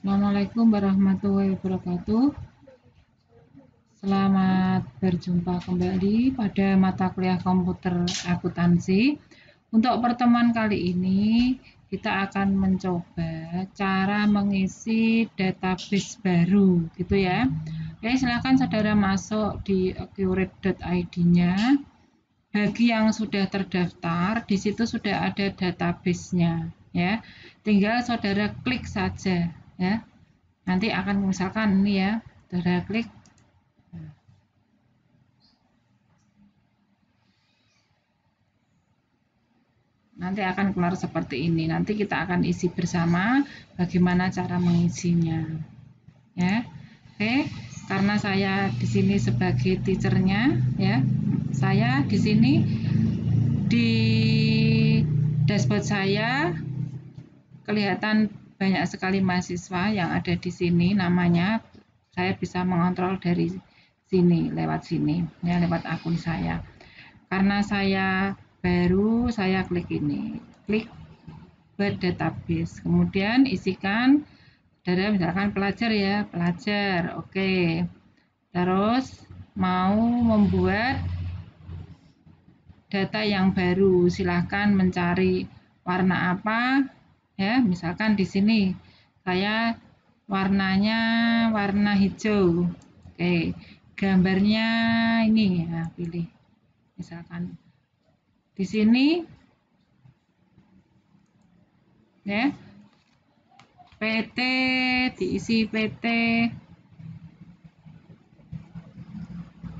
Assalamualaikum warahmatullahi wabarakatuh. Selamat berjumpa kembali pada mata kuliah komputer akuntansi. Untuk pertemuan kali ini, kita akan mencoba cara mengisi database baru, gitu ya. Oke, silakan saudara masuk di accurate.id-nya. Bagi yang sudah terdaftar, di situ sudah ada database-nya, ya. Tinggal saudara klik saja, ya. Nanti akan misalkan ini ya, saudara klik, nanti akan keluar seperti ini. Nanti kita akan isi bersama bagaimana cara mengisinya, ya. Oke, karena saya di sini sebagai teachernya, ya, saya di sini di dashboard saya kelihatan banyak sekali mahasiswa yang ada di sini, namanya saya bisa mengontrol dari sini, lewat sini, ya, lewat akun saya. Karena saya baru, saya klik ini, klik buat database, kemudian isikan, saudara misalkan pelajar ya, pelajar, oke. Terus mau membuat data yang baru, silahkan mencari warna apa, ya, misalkan di sini saya warnanya warna hijau, oke. Gambarnya ini, ya, pilih, misalkan di sini, ya, PT, diisi PT,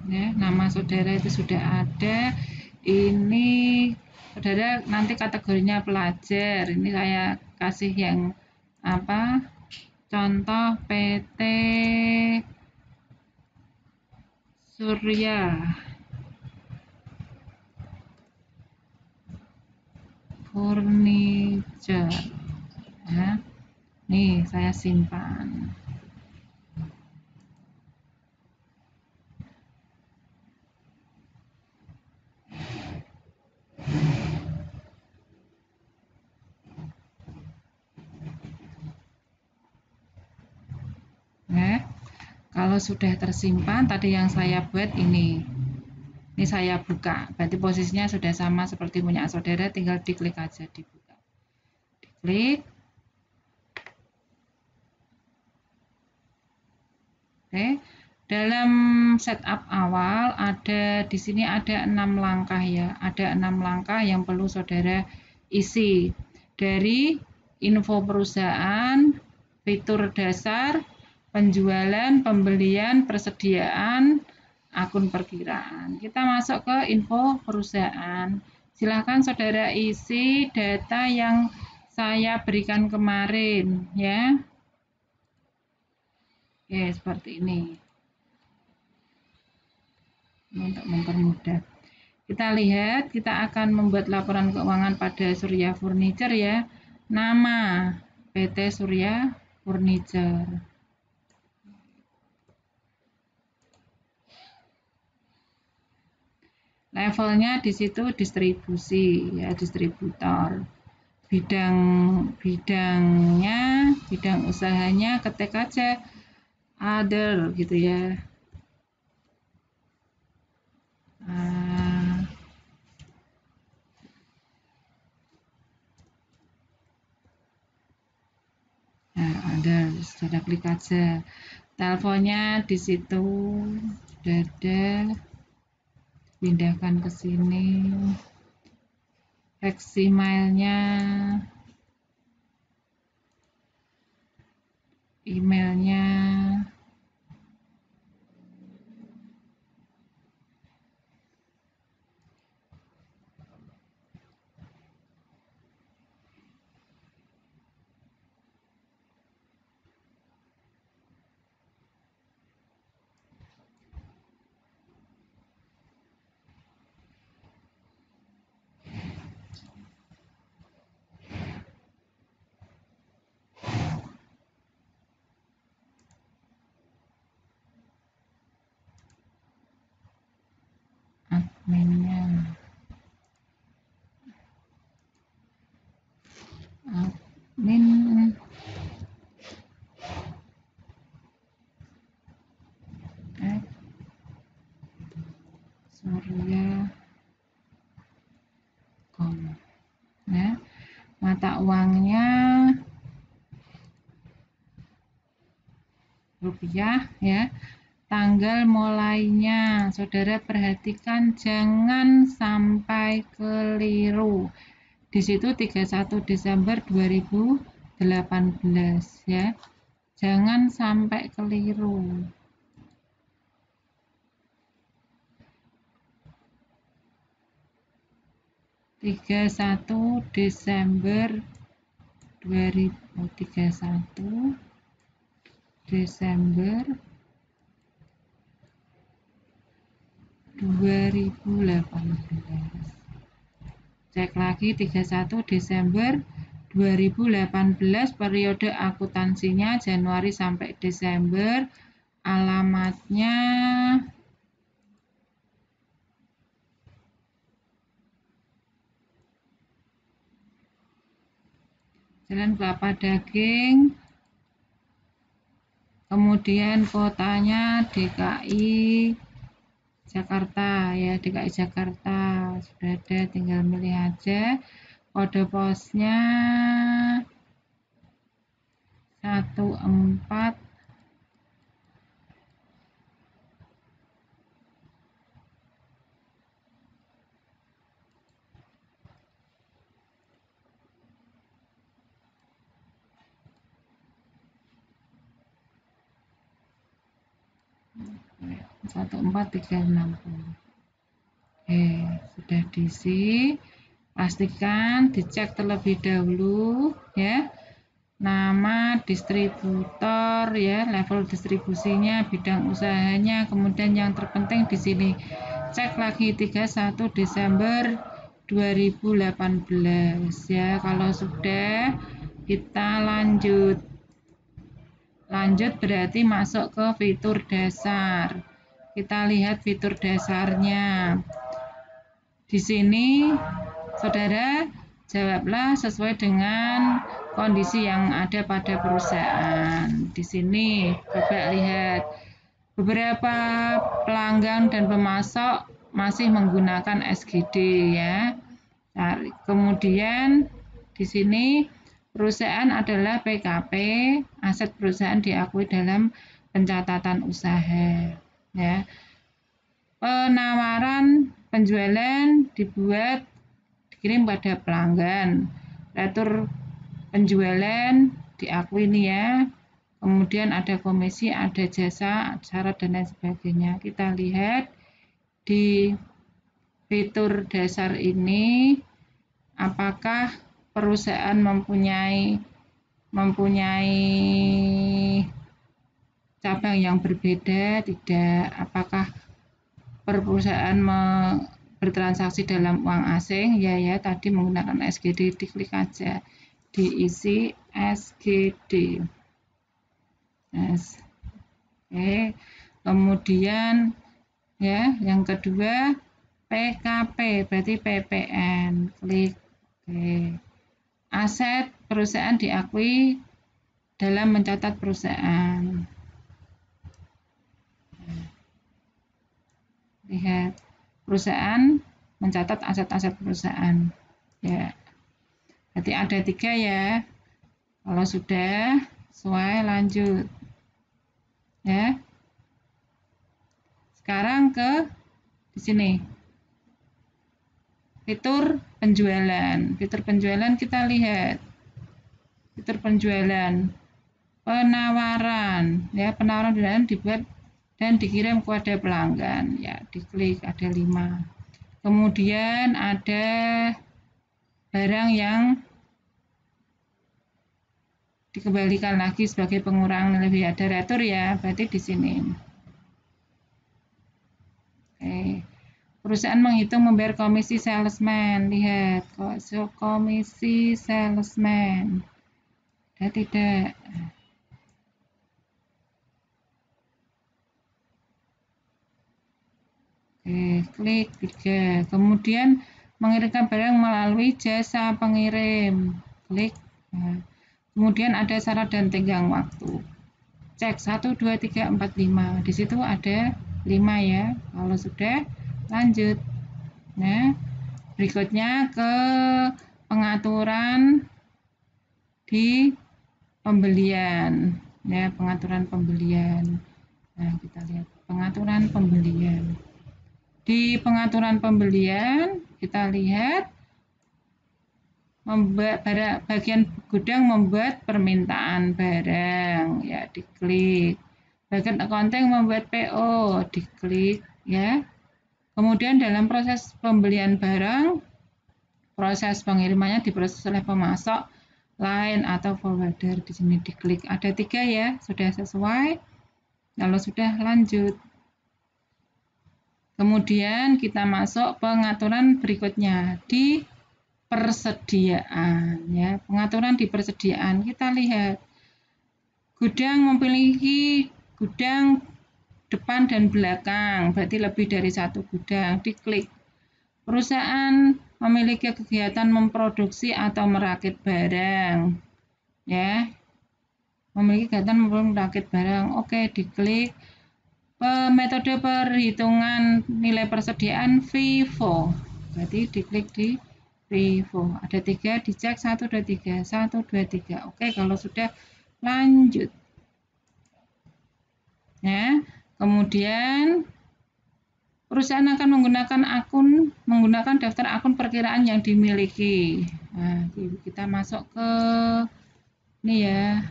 ya, nama saudara itu sudah ada. Ini saudara nanti kategorinya pelajar, ini saya kasih yang apa, contoh PT Surya Furniture, ya. Nih saya simpan. Ya, kalau sudah tersimpan tadi yang saya buat ini saya buka, berarti posisinya sudah sama seperti punya saudara, tinggal diklik aja, dibuka, diklik. Oke, dalam setup awal ada di sini ada 6 langkah ya, ada 6 langkah yang perlu saudara isi, dari info perusahaan, fitur dasar, penjualan, pembelian, persediaan, akun perkiraan. Kita masuk ke info perusahaan. Silakan saudara isi data yang saya berikan kemarin, ya. Oke, seperti ini. Untuk mempermudah. Kita lihat, kita akan membuat laporan keuangan pada Surya Furniture, ya. Nama PT Surya Furniture. Levelnya di situ distribusi, ya, distributor. Bidangnya, bidang usahanya ketik aja other gitu ya. Nah, other, sudah klik aja. Teleponnya di situ sudah ada, pindahkan ke sini. Fax emailnya, emailnya, adminnya, admin, mata uangnya rupiah ya. Tanggal mulainya saudara perhatikan, jangan sampai keliru. Di situ 31 Desember 2018 ya. Jangan sampai keliru. (31 Desember 31 Desember 2018). Cek lagi 31 Desember 2018, periode akuntansinya Januari sampai Desember, alamatnya Jalan Kelapa Daging, kemudian kotanya DKI Jakarta ya, DKI Jakarta sudah ada, tinggal milih aja. Kode posnya 14 14360. Sudah diisi. Pastikan dicek terlebih dahulu ya. Nama distributor ya, level distribusinya, bidang usahanya, kemudian yang terpenting di sini cek lagi 31 Desember 2018 ya. Kalau sudah, kita lanjut berarti masuk ke fitur dasar. Kita lihat fitur dasarnya. Di sini saudara jawablah sesuai dengan kondisi yang ada pada perusahaan. Di sini coba lihat, beberapa pelanggan dan pemasok masih menggunakan SGD ya. Nah, kemudian di sini perusahaan adalah PKP, aset perusahaan diakui dalam pencatatan usaha ya. Penawaran penjualan dikirim pada pelanggan. Retur penjualan diakui nih ya. Kemudian ada komisi, ada jasa, syarat dan lain sebagainya. Kita lihat di fitur dasar ini apakah perusahaan mempunyai cabang yang berbeda, tidak. Apakah perusahaan bertransaksi dalam uang asing, ya tadi menggunakan SGD, diklik aja, diisi SGD. Kemudian ya, yang kedua PKP berarti PPN, klik aset perusahaan diakui dalam mencatat perusahaan. Lihat, perusahaan mencatat aset-aset perusahaan ya. Berarti ada 3 ya. Kalau sudah sesuai, lanjut ya. Sekarang ke di sini fitur penjualan. Fitur penjualan kita lihat. Fitur penjualan, penawaran ya, penawaran dibuat dan dikirim kepada pelanggan ya, diklik, ada 5. Kemudian ada barang yang dikembalikan lagi sebagai pengurangan lebih, ada retur ya, berarti di sini. Perusahaan menghitung membayar komisi salesman, lihat komisi salesman, ada tidak? Klik 3. Kemudian mengirimkan barang melalui jasa pengirim, klik. Kemudian ada syarat dan tenggang waktu, cek 1, 2, 3, 4, 5. Di situ ada 5 ya. Kalau sudah, lanjut. Nah, berikutnya ke pengaturan di pembelian, ya, pengaturan pembelian. Nah, kita lihat pengaturan pembelian. Di pengaturan pembelian kita lihat bagian gudang membuat permintaan barang, ya, diklik. Bagian accounting membuat PO, diklik, ya. Kemudian dalam proses pembelian barang, proses pengirimannya diproses oleh pemasok, line atau forwarder. Di sini diklik. Ada 3 ya, sudah sesuai. Kalau sudah, lanjut. Kemudian kita masuk pengaturan berikutnya di persediaan, ya. Pengaturan di persediaan kita lihat gudang memiliki gudang depan dan belakang, berarti lebih dari 1 gudang, diklik. Perusahaan memiliki kegiatan memproduksi atau merakit barang, ya, memiliki kegiatan merakit barang, oke, diklik. Metode perhitungan nilai persediaan FIFO, berarti diklik di FIFO. Ada 3, dicek 1, 2, 3, 1, 2, 3. Oke, kalau sudah, lanjut. Ya, kemudian perusahaan akan menggunakan daftar akun perkiraan yang dimiliki. Nah, kita masuk ke ini ya,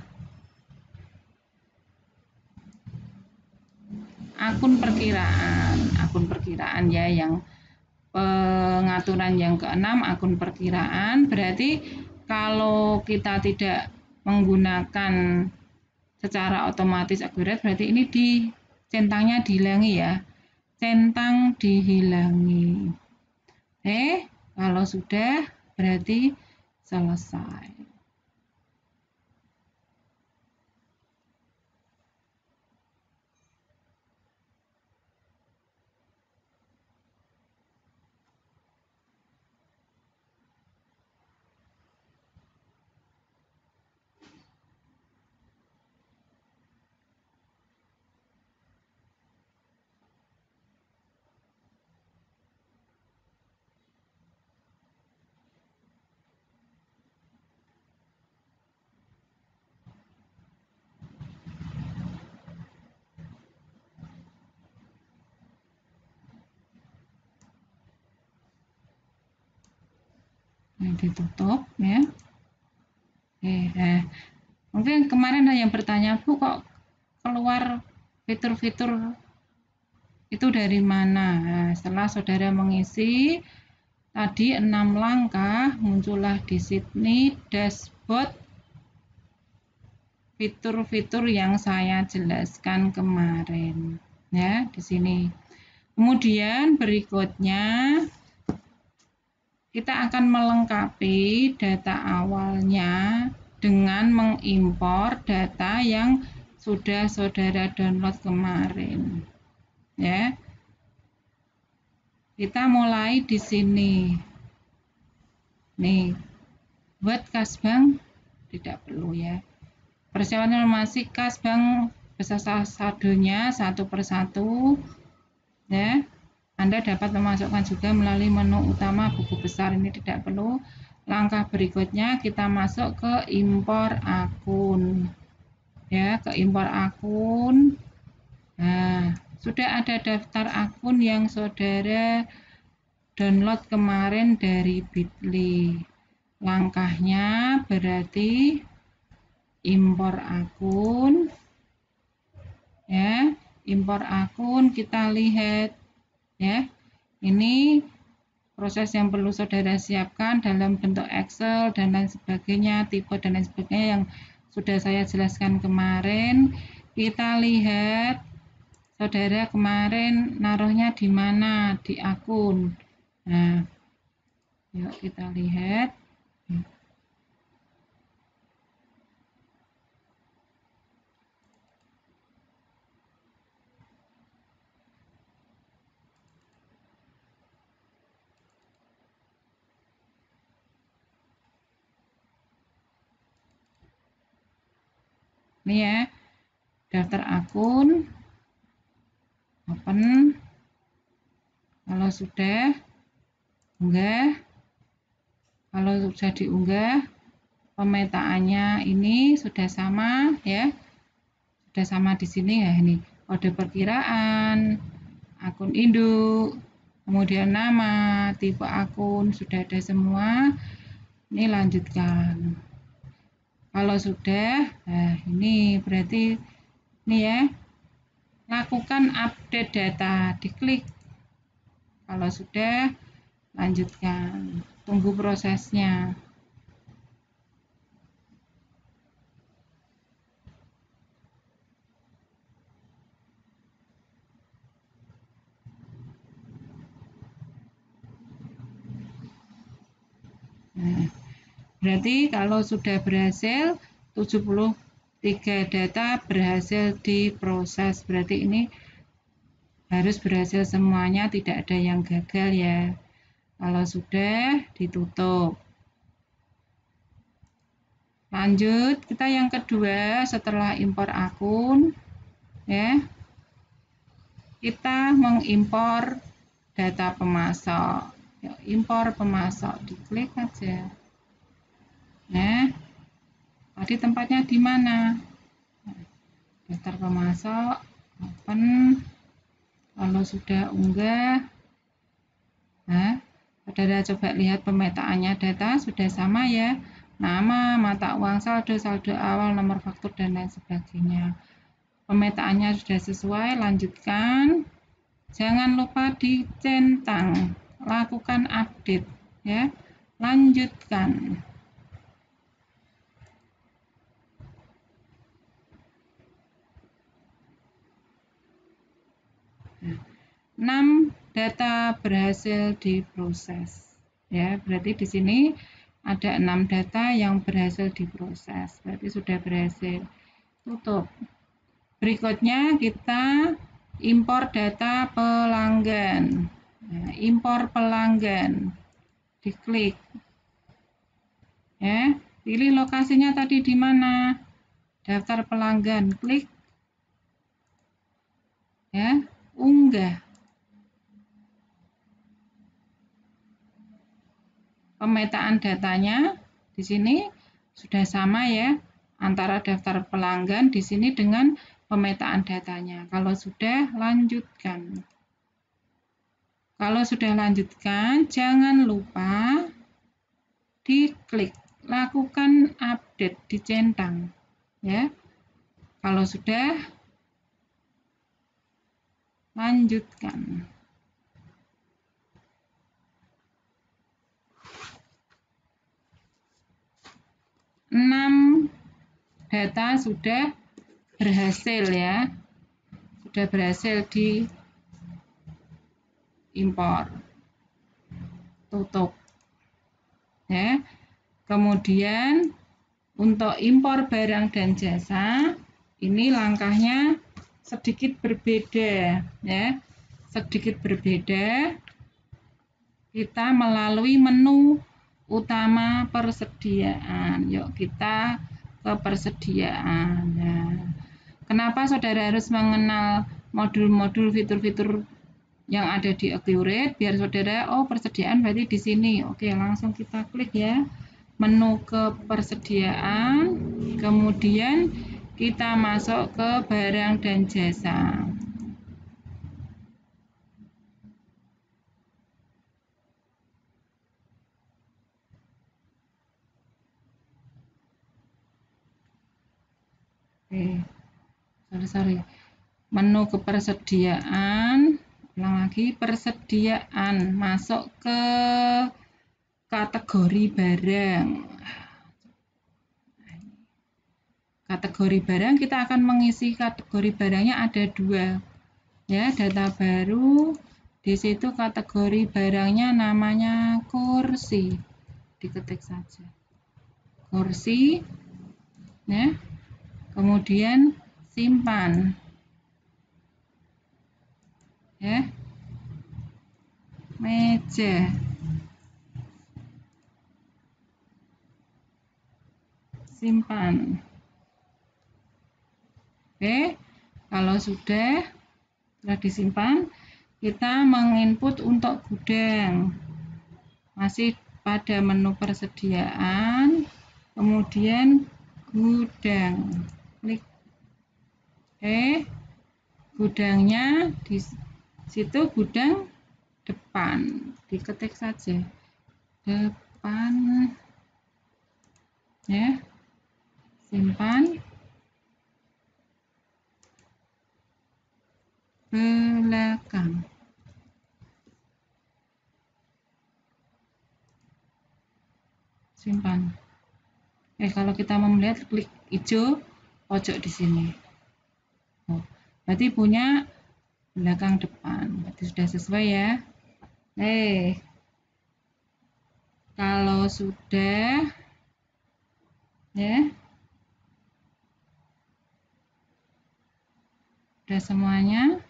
akun perkiraan ya, yang pengaturan yang ke-6, akun perkiraan. Berarti kalau kita tidak menggunakan secara otomatis akurat, berarti ini centangnya dihilangi ya, centang dihilangi. Kalau sudah, berarti selesai. Ini ditutup ya. Mungkin kemarin ada yang bertanya, Bu, kok keluar fitur-fitur itu dari mana? Nah, setelah saudara mengisi tadi 6 langkah, muncullah di sini dashboard fitur-fitur yang saya jelaskan kemarin ya, di sini. Kemudian berikutnya kita akan melengkapi data awalnya dengan mengimpor data yang sudah saudara download kemarin. Ya. Kita mulai di sini. Nih, buat kas bank tidak perlu ya. Persiapan informasi kas bank beserta saldonya satu persatu. Ya. Anda dapat memasukkan juga melalui menu utama buku besar, ini tidak perlu. Langkah berikutnya kita masuk ke impor akun. Ya, ke impor akun. Nah, sudah ada daftar akun yang saudara download kemarin dari Bitly. Langkahnya berarti impor akun. Ya, impor akun kita lihat. Ya, ini proses yang perlu saudara siapkan dalam bentuk Excel dan lain sebagainya, tipe dan lain sebagainya yang sudah saya jelaskan kemarin. Kita lihat saudara kemarin naruhnya di mana, di akun. Nah, yuk kita lihat. Ini ya, daftar akun, open. Kalau sudah, unggah. Kalau sudah diunggah, pemetaannya ini sudah sama ya. Sudah sama di sini ya, ini kode perkiraan, akun induk, kemudian nama, tipe akun sudah ada semua. Ini lanjutkan. Kalau sudah, nah ini berarti ini ya, lakukan update data, diklik. Kalau sudah, lanjutkan, tunggu prosesnya. Nah, berarti kalau sudah berhasil 73 data berhasil diproses, berarti ini harus berhasil semuanya, tidak ada yang gagal ya. Kalau sudah, ditutup. Lanjut, kita yang kedua setelah impor akun ya. Kita mengimpor data pemasok. Yuk, impor pemasok, diklik aja. Nah, tadi tempatnya di mana? Daftar pemasok, open. Kalau sudah unggah, nah, saudara coba lihat pemetaannya, data sudah sama ya. Nama, mata uang saldo, saldo awal, nomor faktur, dan lain sebagainya. Pemetaannya sudah sesuai, lanjutkan. Jangan lupa dicentang, lakukan update ya. Lanjutkan. Nah, 6 data berhasil diproses ya, berarti di sini ada 6 data yang berhasil diproses, berarti sudah berhasil. Tutup. Berikutnya kita impor data pelanggan. Nah, impor pelanggan, diklik ya, pilih lokasinya tadi di mana, daftar pelanggan, klik ya, unggah. Pemetaan datanya di sini sudah sama ya, antara daftar pelanggan di sini dengan pemetaan datanya. Kalau sudah, lanjutkan. Kalau sudah lanjutkan, jangan lupa diklik, lakukan update, dicentang ya. Kalau sudah, lanjutkan. Enam data sudah berhasil ya, sudah berhasil diimpor. Tutup ya. Kemudian untuk impor barang dan jasa, ini langkahnya sedikit berbeda ya, sedikit berbeda. Kita melalui menu utama persediaan. Yuk kita ke persediaan. Nah, kenapa saudara harus mengenal modul-modul fitur-fitur yang ada di Accurate? Biar saudara, oh persediaan berarti di sini. Oke, langsung kita klik ya. Menu ke persediaan, kemudian kita masuk ke barang dan jasa. Sorry. Menu ke persediaan, ulang lagi, persediaan, masuk ke kategori barang. Kategori barang, kita akan mengisi kategori barangnya ada 2 ya, data baru. Di situ kategori barangnya namanya kursi, diketik saja kursi ya, kemudian simpan ya, meja, simpan. Oke, kalau sudah disimpan, kita menginput untuk gudang, masih pada menu persediaan, kemudian gudang, klik. Gudangnya di situ gudang depan, diketik saja depan, ya, simpan, belakang. Simpan. Kalau kita mau melihat, klik hijau pojok di sini. Berarti punya belakang depan. Berarti sudah sesuai ya. Kalau sudah, ya, sudah semuanya.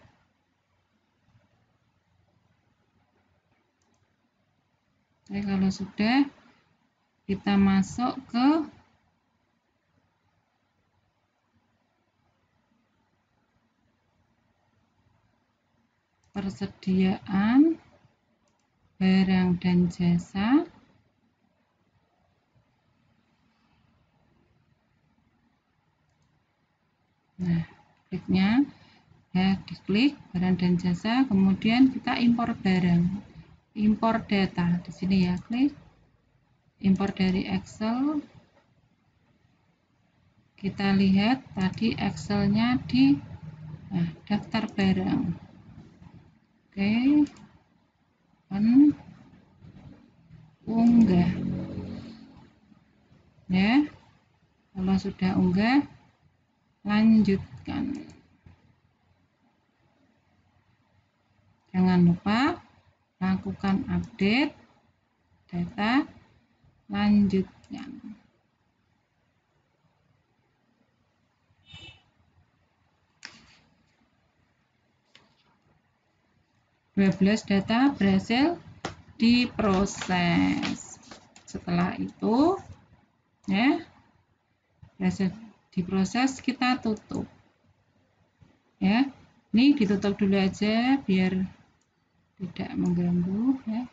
Kalau sudah, kita masuk ke persediaan barang dan jasa. Nah, kliknya ya, diklik barang dan jasa, kemudian kita impor barang, impor data di sini ya, klik impor dari Excel. Kita lihat tadi Excelnya di daftar barang. Unggah ya. Kalau sudah unggah, lanjutkan. Jangan lupa lakukan update data, lanjutkan. Data berhasil diproses. Setelah itu, ya, berhasil diproses, kita tutup. Ya, ini ditutup dulu aja biar tidak mengganggu, ya.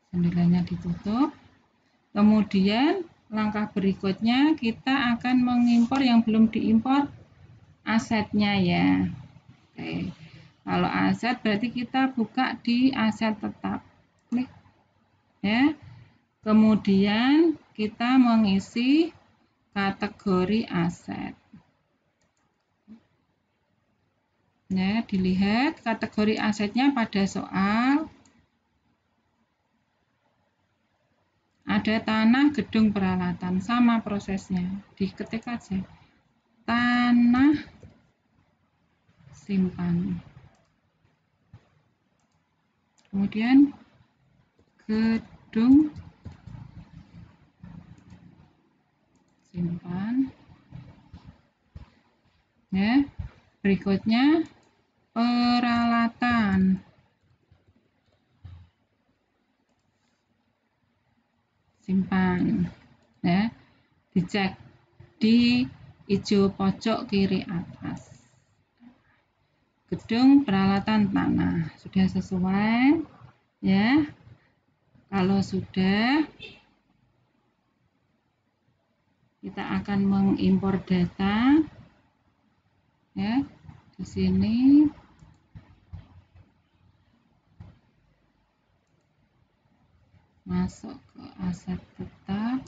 Jendelanya ditutup. Kemudian langkah berikutnya kita akan mengimpor yang belum diimpor asetnya ya. Kalau aset berarti kita buka di aset tetap, klik ya. Kemudian kita mengisi kategori aset. Ya, dilihat kategori asetnya pada soal ada tanah, gedung, peralatan, sama prosesnya, diketik aja tanah, simpan, kemudian gedung, simpan, ya. Berikutnya peralatan, simpan, ya. Dicek di hijau pojok kiri atas, gedung, peralatan, tanah, sudah sesuai ya. Kalau sudah, kita akan mengimpor data ya. Di sini masuk ke aset tetap,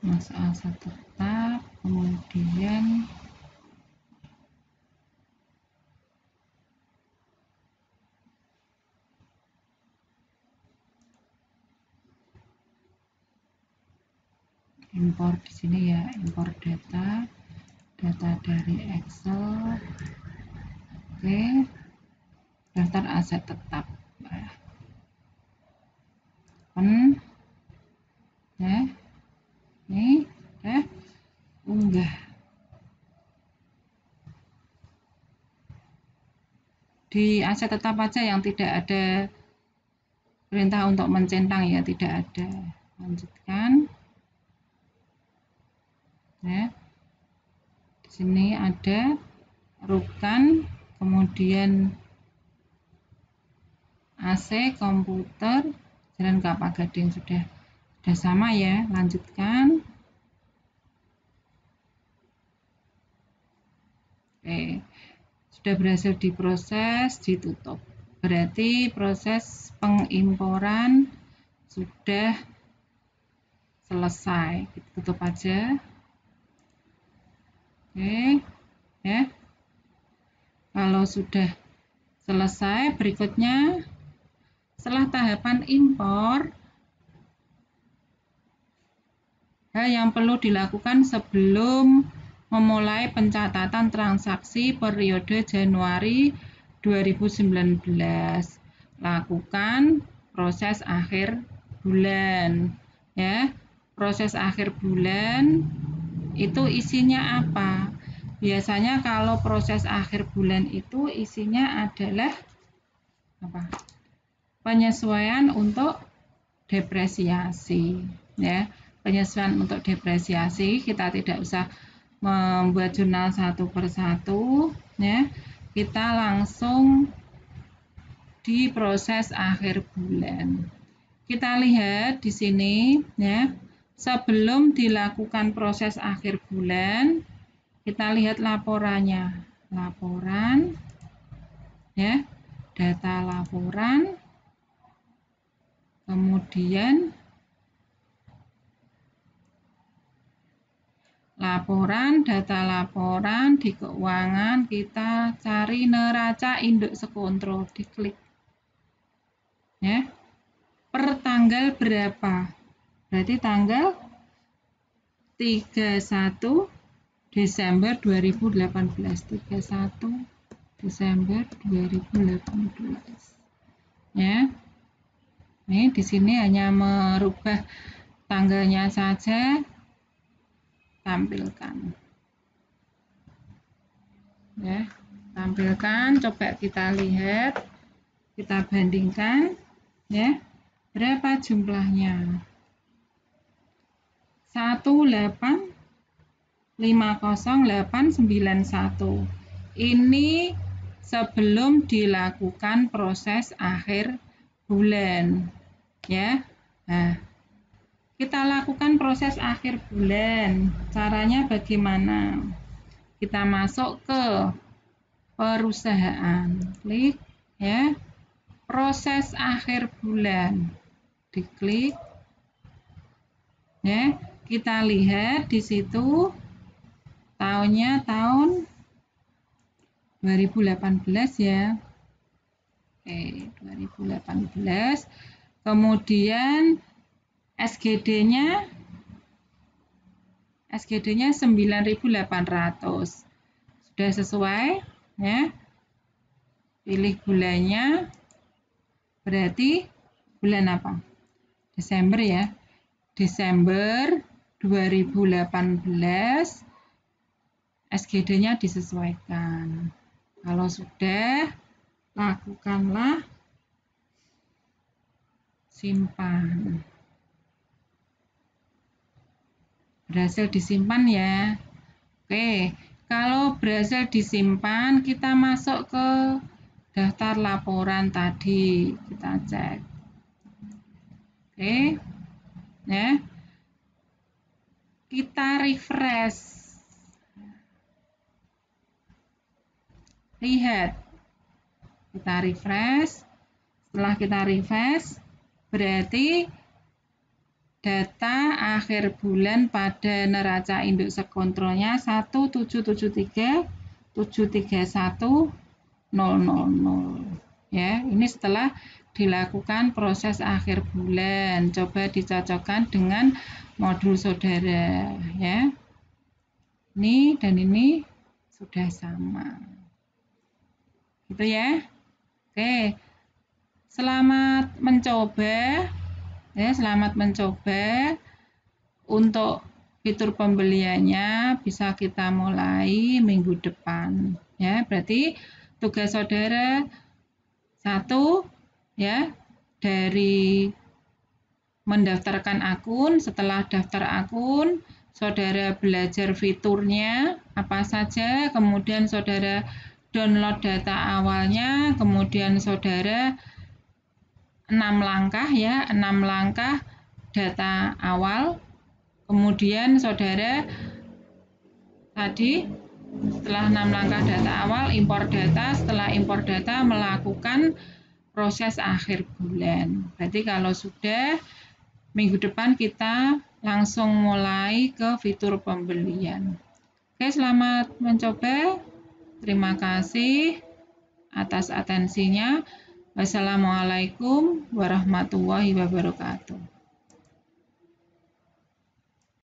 masuk aset tetap, kemudian impor di sini ya, impor data dari Excel. Oke, daftar aset tetap. Open ya, ini unggah. Di aset tetap aja yang tidak ada perintah untuk mencentang ya, tidak ada. Lanjutkan ya. Di sini ada rukan, kemudian AC, komputer, Jalan Kelapa Gading. Sudah sama ya. Lanjutkan. Oke, sudah berhasil diproses, ditutup. Berarti proses pengimporan sudah selesai. Kita tutup aja. Oke ya, kalau sudah selesai, berikutnya setelah tahapan impor, hal yang perlu dilakukan sebelum memulai pencatatan transaksi periode Januari 2019, lakukan proses akhir bulan ya. Proses akhir bulan itu isinya apa? Biasanya kalau proses akhir bulan itu isinya adalah apa? Penyesuaian untuk depresiasi ya. Penyesuaian untuk depresiasi, kita tidak usah membuat jurnal satu persatu ya. Kita langsung di proses akhir bulan. Kita lihat di sini ya. Sebelum dilakukan proses akhir bulan, kita lihat laporannya. Laporan ya, data laporan, kemudian laporan, data laporan di keuangan, kita cari neraca induk sekontrol, diklik ya. Per tanggal berapa? Berarti tanggal 31 Desember 2018. 31 Desember 2018 ya. Ini di sini hanya merubah tanggalnya saja, tampilkan ya, tampilkan. Coba kita lihat, kita bandingkan ya, berapa jumlahnya. 1850891. Ini sebelum dilakukan proses akhir bulan ya. Nah, kita lakukan proses akhir bulan. Caranya bagaimana? Kita masuk ke perusahaan, klik ya, proses akhir bulan, diklik ya. Kita lihat di situ tahunnya tahun 2018 ya. Oke, 2018. Kemudian SGD-nya 9.800. Sudah sesuai ya. Pilih bulannya. Berarti bulan apa? Desember ya. Desember 2018, SGD-nya disesuaikan. Kalau sudah, lakukanlah simpan. Berhasil disimpan ya. Oke, kalau berhasil disimpan, kita masuk ke daftar laporan tadi. Kita cek. Oke, ya. Kita refresh. Lihat, kita refresh. Setelah kita refresh, berarti data akhir bulan pada neraca induk sekontrolnya 1773731.000 ya. Ini setelah dilakukan proses akhir bulan. Coba dicocokkan dengan modul saudara ya. Ini dan ini sudah sama. Gitu ya. Oke. Selamat mencoba. Ya, selamat mencoba. Untuk fitur pembeliannya bisa kita mulai minggu depan ya. Berarti tugas saudara 1 ya, dari mendaftarkan akun. Setelah daftar akun, saudara belajar fiturnya apa saja, kemudian saudara download data awalnya, kemudian saudara 6 langkah ya, 6 langkah data awal. Kemudian saudara tadi setelah 6 langkah data awal, impor data. Setelah impor data, melakukan proses akhir bulan. Berarti kalau sudah, minggu depan kita langsung mulai ke fitur pembelian. Oke, selamat mencoba. Terima kasih atas atensinya. Wassalamualaikum warahmatullahi wabarakatuh.